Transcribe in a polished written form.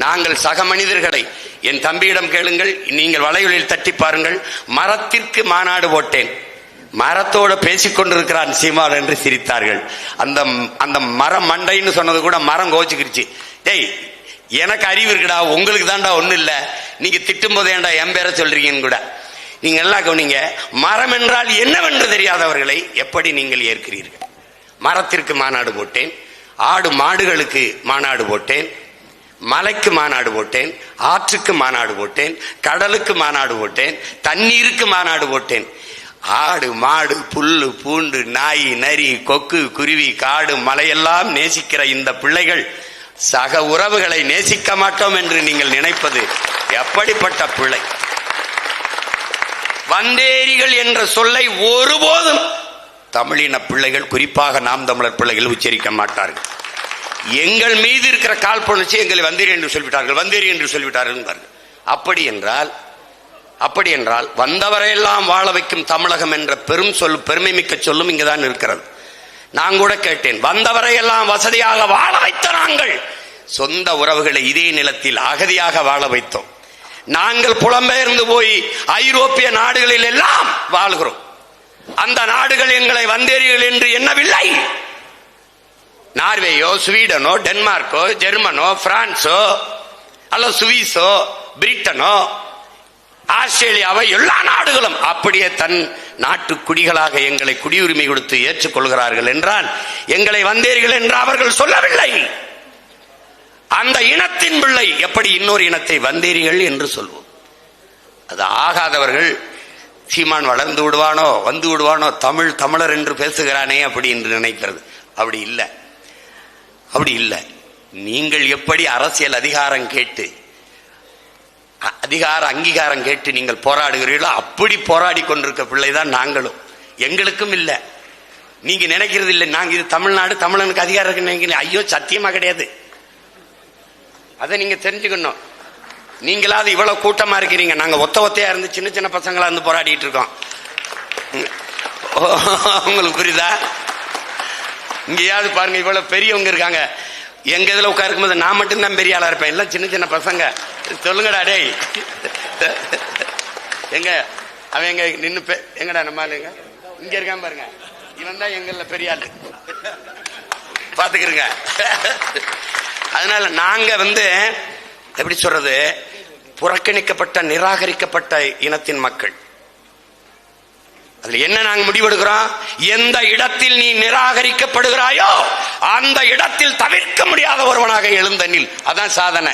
நாங்கள் சக மனிதர்களை, என் தம்பியிடம் கேளுங்கள், நீங்கள் வலையொலியில் தட்டி பாருங்கள். மரத்திற்கு மாநாடு போட்டேன், மரத்தோடு பேசிக்கொண்டிருக்கிறான் சீமான் என்று சிரித்தார்கள். அந்த அந்த மரம் மண்டைன்னு சொன்னது கூட மரம் கோச்சுக்கிருச்சு. டேய், எனக்கு அறிவு இருக்குடா, உங்களுக்கு தான்டா ஒன்னும் இல்ல, நீங்க திட்டும் போதே ஏன்டா என் பேரை சொல்றீங்கன்னு கூட. நீங்க எல்லாம் கவனிங்க, மரம் என்றால் என்னவென்று தெரியாதவர்களை எப்படி நீங்கள் ஏற்கிறீர்கள்? மரத்திற்கு மாநாடு போட்டேன், ஆடு மாடுகளுக்கு மாநாடு போட்டேன், மலைக்கு மாநாடு போட்டேன், ஆற்றுக்கு மாநாடு போட்டேன், கடலுக்கு மாநாடு போட்டேன், தண்ணீருக்கு மாநாடு போட்டேன். ஆடு மாடு புல்லு பூண்டு நாய் நரி கொக்கு குருவி காடு மலையெல்லாம் நேசிக்கிற இந்த பிள்ளைகள் சக உறவுகளை நேசிக்க மாட்டோம் என்று நீங்கள் நினைப்பது எப்படிப்பட்ட பிள்ளை? வந்தேரிகள் என்ற சொல்லை ஒருபோதும் தமிழின பிள்ளைகள், குறிப்பாக நாம் தமிழர் பிள்ளைகள் உச்சரிக்க மாட்டார்கள். எங்கள் மீது இருக்கிற காழ்ப்புணர்ச்சி எங்களை வந்தேரி என்று சொல்லிவிட்டார்கள், வந்தேரி என்று சொல்லிவிட்டார்கள். அப்படி என்றால் வந்தவரையெல்லாம் வாழ வைக்கும் தமிழகம் என்ற பெரும் சொல், பெருமை மிக்க சொல்லும் இங்குதான் இருக்கிறது. நான் கூட கேட்டேன், வந்தவரையெல்லாம் வசதியாக வாழ வைத்த நாங்கள் சொந்த உறவுகளை இதே நிலத்தில் அகதியாக வாழ வைத்தோம். நாங்கள் புலம்பெயர்ந்து போய் ஐரோப்பிய நாடுகளில் எல்லாம் வாழ்கிறோம். அந்த நாடுகள் எங்களை வந்தேரிகள் என்று எண்ணவில்லை. நார்வேயோ ஸ்வீடனோ டென்மார்க்கோ ஜெர்மனோ பிரான்சோ அல்ல சுவிஸோ பிரிட்டனோ ஆஸ்திரேலியாவை எல்லா நாடுகளும் அப்படியே தன் நாட்டு குடிகளாக எங்களை குடியுரிமை கொடுத்து ஏற்றுக்கொள்கிறார்கள் என்றால் எங்களை வந்தேரிகள் என்று அவர்கள் சொல்லவில்லை. அந்த இனத்தின் பிள்ளை எப்படி இன்னொரு இனத்தை வந்தேரிகள் என்று சொல்வோம்? அது ஆகாதவர்கள் சீமான் வளர்ந்து விடுவானோ வந்து விடுவானோ, தமிழர் என்று பேசுகிறானே அப்படி என்று நினைக்கிறது. அப்படி இல்லை. நீங்கள் எப்படி அரசியல் அதிகாரம் கேட்டு அங்கீகாரம் கேட்டு நீங்கள் போராடுகிறீர்களோ அப்படி போராடி கொண்டிருக்க பிள்ளைதான் நாங்களும். எங்களுக்கும் இல்லை, நீங்க நினைக்கிறது இல்லை நாங்க இது தமிழ்நாடு தமிழனுக்கு அதிகாரம் இருக்கு நினைக்கிறீங்க. ஐயோ, சத்தியமா கிடையாது. அதை நீங்க தெரிஞ்சுக்கணும். நீங்களாவது இவ்வளவு கூட்டமா இருக்கிறீங்க, நாங்க ஒத்தையா இருந்து சின்ன சின்ன பசங்களா இருந்து போராடிட்டு இருக்கோம். உங்களுக்கு புரியுதா? இங்கேயாவது பாருங்க, இவ்வளவு பெரியவங்க இருக்காங்க. எங்க இதுல உட்காருக்கும் போது நான் மட்டும்தான் பெரிய ஆளா இருப்பேன், எல்லாம் சின்ன சின்ன பசங்க. சொல்லுங்கடா டேய், எங்க அவன் எங்க நின்னு எங்கடா நம்ம ஆளுங்க இங்க இருக்கான் பாருங்க, இவன் தான் எங்கள்ல பெரிய ஆளு, பாத்துக்கிறங்க. அதனால நாங்க எப்படி சொல்றது, புறக்கணிக்கப்பட்ட நிராகரிக்கப்பட்ட இனத்தின் மக்கள். அதுல என்ன நாங்க முடிவெடுக்கிறோம்? எந்த இடத்தில் நீ நிராகரிக்கப்படுகிறாயோ அந்த இடத்தில் தவிர்க்க முடியாத ஒருவனாக எழுந்த நில். அதான் சாதனை.